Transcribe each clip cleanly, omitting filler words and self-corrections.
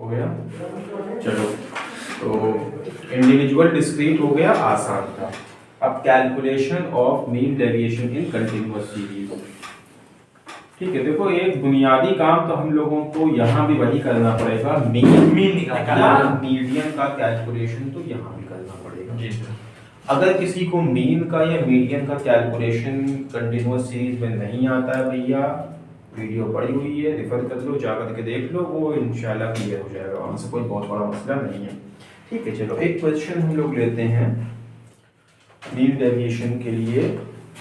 हो गया। चलो, तो इंडिविजुअल डिस्क्रीट हो गया, आसान था। अब calculation of mean deviation in continuous series. ठीक है, देखो एक बुनियादी काम तो हम लोगों को यहाँ भी वही करना पड़ेगा, मीन निकालना, मीडियन का कैलकुलेशन तो यहाँ भी करना पड़ेगा जी सर। अगर किसी को मीन का या मीडियन का कैलकुलेशन कंटिन्यूअस सीरीज में नहीं आता है भैया, वीडियो पड़ी हुई है, रेफर कर लो, जा करके देख लो, वो इंशाल्लाह क्लियर हो जाएगा, वहाँ से कोई बहुत बड़ा मसला नहीं है। ठीक है, चलो एक क्वेश्चन हम लोग लेते हैं मीन डेविएशन के लिए।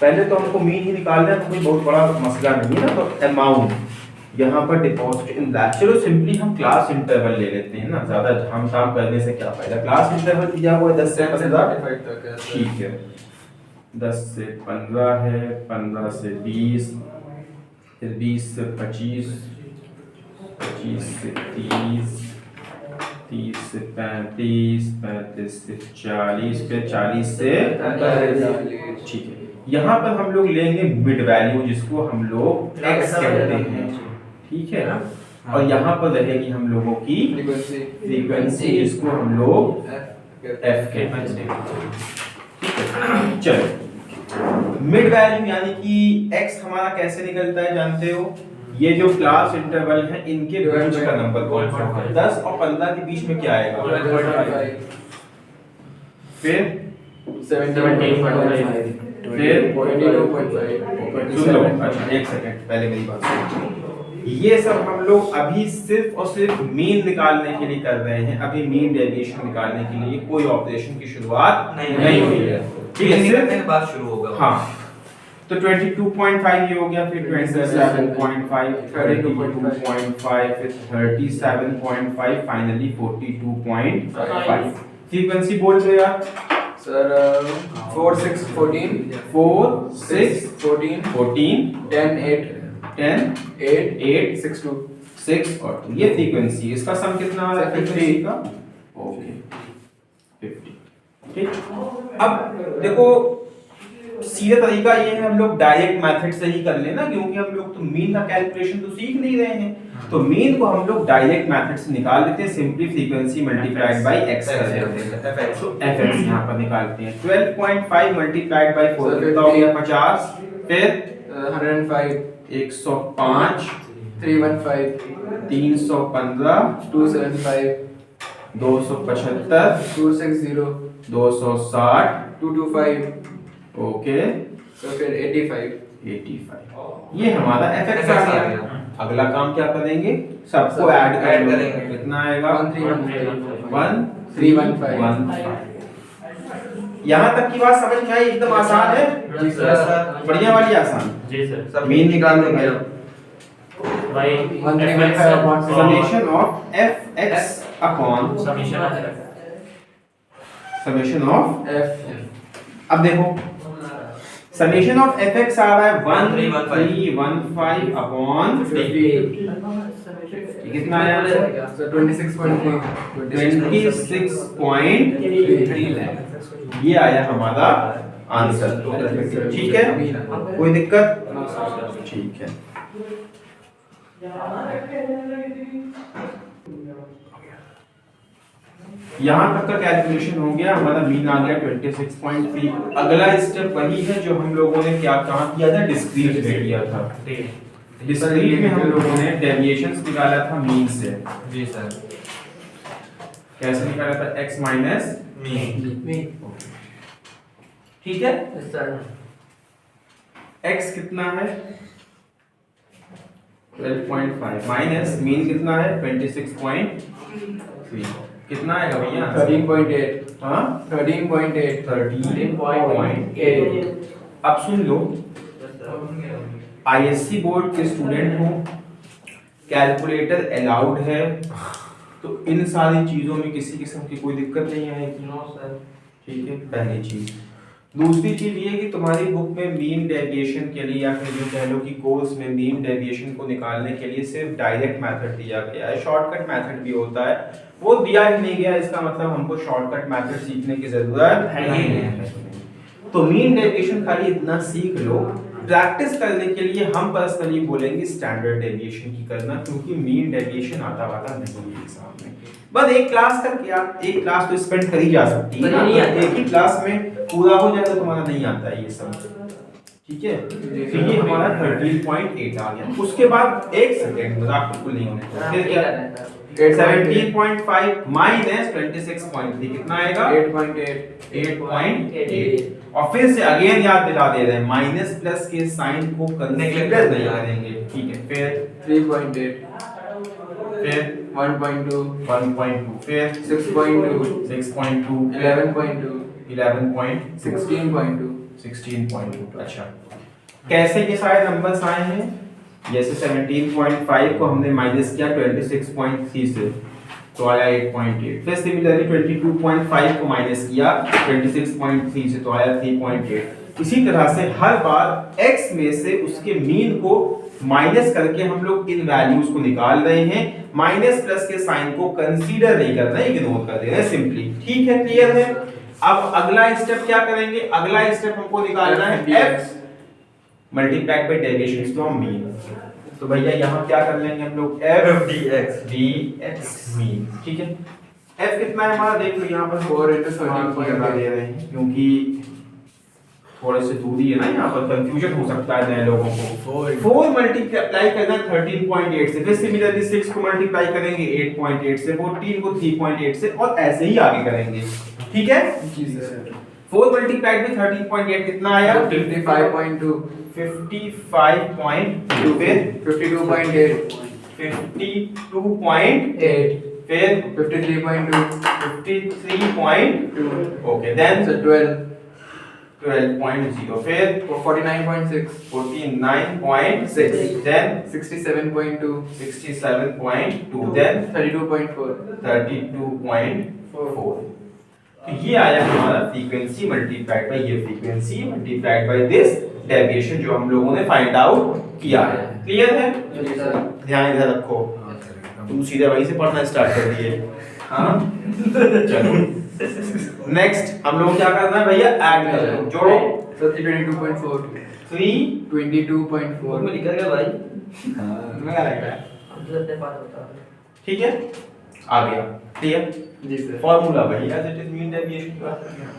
पहले तो हमको मीन ही निकालना है, तो कोई बहुत बड़ा मसला नहीं है ना। तो अमाउंट यहाँ पर डिपॉजिट इन दैट, चलो सिंपली हम क्लास इंटरवल ले लेते हैं ना, ज्यादा झाम झाम करने से क्या फायदा। क्लास इंटरवल दिया हुआ है 10 से 15 तक, ठीक है, 10 से 15 है, 15 से 20, फिर 20 से 25, 25 से 30, 30 से 35, 35 से 40, फिर 40 से, ठीक है। यहाँ पर हम लोग लेंगे मिड वैल्यू, जिसको हम लोग x कहते हैं, ठीक है। और यहाँ पर रहेगी हम लोगों की फ्रीक्वेंसी, जिसको हम लोग f कहते हैं, ठीक है। चलो, मिड वैल्यू यानी कि x हमारा कैसे निकलता है जानते हो, ये जो क्लास इंटरवल है इनके बीच का नंबर कौन सा है, 10 और 15 के बीच में क्या आएगा, 12.5, फिर 17.5, फिर 22.5। सुन लो, अच्छा एक सेकंड पहले मेरी बात सुनो। ये सब हम लोग अभी सिर्फ और सिर्फ मीन निकालने के लिए कर रहे हैं, अभी मीन डेविएशन निकालने के लिए कोई ऑपरेशन की शुरुआत नहीं हुई है, ठीक है, सिर्फ बात शुरू होगा। हाँ, तो 22.5 ये हो गया, फिर 27.5, 32.5, फिर 37.5, फाइनली 42.5। फ्रीक्वेंसी बोल दो यार सर। 4 6 14, 4 6 14, 14, 10 8, 10 8 8 6 2, 6 और 2, ये फ्रीक्वेंसी, इसका सम कितना आ रहा है फ्रीक्वेंसी का, ओके 50, ठीक। अब देखो सीधा तरीका ये है, हम लोग डायरेक्ट मेथड से ही कर लेना, क्योंकि हम लोग तो मीन का कैलकुलेशन तो सीख नहीं रहे हैं, तो मीन को हम लोग डायरेक्ट मेथड से निकाल लेते हैं, simply frequency multiplied by x कर देते हैं, तो fx यहां पर निकालते हैं। 12.5 मल्टीप्लाइड बाय 4 कितना हो गया, 50, फिर 105, 105, 315, 315, 275, 275, 260, 260, 225, ओके, तो फिर 85, 85, ये हमारा fx आ गया। अगला काम क्या करेंगे, सबको ऐड करेंगे, कितना आएगा, 1315। यहाँ तक की बात समझ में आई, एकदम आसान है जी सर, बढ़िया वाली आसान जी सर। मीन निकालने का भाई 1315 summation of fx upon summation of, अब देखो समेशन ऑफ fx आ रहा है 1315 अपॉन 50, कितना आया, सर 26.3, 26.3 ये आया हमारा आंसर, ठीक है, कोई दिक्कत, ठीक है। यहाँ तक का कैलकुलेशन हो गया, हमारा मीन आ गया 26.3। अगला स्टेप वही है जो हम लोगों ने क्या कहाँ किया था, डिस्क्रीट में किया था। डिस्क्रीट में हम लोगों ने डेविएशंस निकाला था मीन से, जी सर। कैसे निकाला था, x माइनस मीन, ठीक है। x कितना है 12.5 माइनस मीन कितना है 26.3, कितना आएगा भैया, 13.8, हाँ 13.8, 13.8। अब सुन लो, आईएससी बोर्ड के स्टूडेंट हो, कैलकुलेटर अलाउड है, तो इन सारी चीजों में किसी किस्म की कोई दिक्कत नहीं आएगी, ठीक है, पहली चीज। दूसरी चीज ये कि तुम्हारी बुक में मीन डेविएशन के लिए या फिर जो कह लो कि कोर्स में मीन डेविएशन को निकालने के लिए सिर्फ डायरेक्ट मेथड दिया गया है, शॉर्टकट मेथड भी होता है, वो दिया ही नहीं गया, इसका मतलब हमको शॉर्टकट मेथड सीखने की जरूरत नहीं है। तो मीन डेविएशन खाली इतना सीख लो प्रैक्टिस करने के लिए हम पर्सनली बोलेंगे स्टैंडर्ड डेविएशन की करना, क्योंकि मीन डेविएशन आता वाता नहीं है एग्जाम में। बस एक क्लास करके आप एक क्लास तो स्पेंड कर ही जा सकती है ना, एक ही क्लास में पूरा हो जाए तो तुम्हारा नहीं आता है ये सब, ठीक है। तो ये हमारा 13.8 आ गया। उसके बाद एक सेकंड मजाक बिल्कुल नहीं होने का, फिर क्या 17.5 माइनस 26.3 कितना आएगा 8.8 और फिर से अगेन याद दिला दे रहे हैं माइनस प्लस के साइन को कंसीडर नहीं करेंगे, ठीक है। फिर 3.8 फिर 1.2 फिर 6.2 6.2 11.2 11.2 16.2 16.2। अच्छा, कैसे ये सारे नंबर्स आए हैं? जैसे 17.5 को हमने माइनस किया 26.3 से तो आया 8.8। फिर सिमिलरली 22.5 को माइनस किया 26.3 से तो आया 3.8। इसी तरह से हर बार x में से उसके मीन को माइनस करके हम लोग इन वैल्यूज को निकाल रहे हैं। माइनस प्लस के साइन को कंसीडर नहीं करना है, इग्नोर कर दे रहे हैं सिंपली, ठीक है, क्लियर है। अब अगला स्टेप क्या करेंगे? अगला स्टेप हमको निकालना है f multiplied by deviation from mean. तो भैया यहाँ क्या कर लेंगे हम लोग f dx मीन, ठीक है। f कितना है हमारा देख लो यहाँ पर 4 into 13.8 लगा दे रहे हैं, क्योंकि थोड़े से दूरी है ना, यहाँ पर कंफ्यूजन हो सकता है नए लोगों को। 4 मल्टीप्लाई करना है 13.8 से, फिर सिमिलरली 6 को मल्टीप्लाई करेंगे 8.8 से, 14 को 3.8 से और ऐसे ही आगे करेंगे, ठीक है। जी सर 4 मल्टीप्लाइड बाय 13.8 कितना आया 55.2 55.2 फिर 52.8 52.8 फिर 53.2 53.2 ओके, देन so 12 12.0 फिर 49.6 49.6 देन 67.2 67.2 देन 32.4 32.4। तो ये आया हमारा फ्रीक्वेंसी मल्टीप्लाइड बाय ये frequency multiplied by this deviation जो हम लोगों ने फाइंड आउट किया है, क्लियर है। जी सर ध्यान इधर रखो, तुम सीधे वहीं से पढ़ना स्टार्ट कर दिए, हाँ चलो नेक्स्ट हम लोग क्या करना है भैया, ऐड कर लो, जोड़ो। सर 22.4 22.4 में लिखा गया भाई, लगा रहेगा, हम तो अपने पास होता है। ठीक है, आ गया, क्लियर। जी सर फॉर्मूला वही as it is mean deviation की बात कर रहे हैं,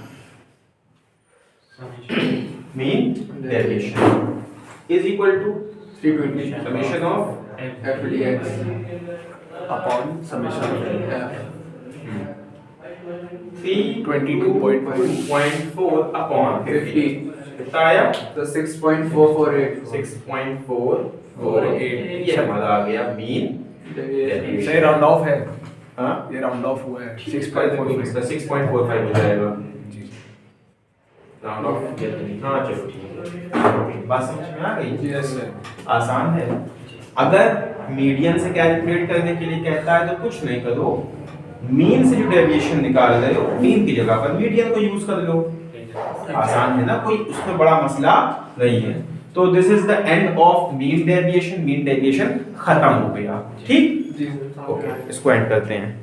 mean deviation is equal to 320 summation of f dx upon summation of f 322.4 upon 50 कितना आया तो 6.448 6.448 ये हमारा आ गया मीन डेविएशन। से राउंड ऑफ है, हाँ ये राउंड ऑफ हुआ है 6.45 6.45 हो जाएगा राउंड ऑफ, हाँ चलो ठीक है, बात समझ में आ गई। Yes sir. आसान है। अगर मीडियन से कैलकुलेट करने के लिए कहता है तो कुछ नहीं करो, मीन से जो डेविएशन निकाल रहे हो मीन की जगह पर मीडियन को यूज कर लो, आसान है ना, कोई उसमें बड़ा मसला नहीं है। तो this is the end of mean deviation, mean deviation खत्म हो गया, ठीक। जी सर ओके, इसको एंड करते हैं।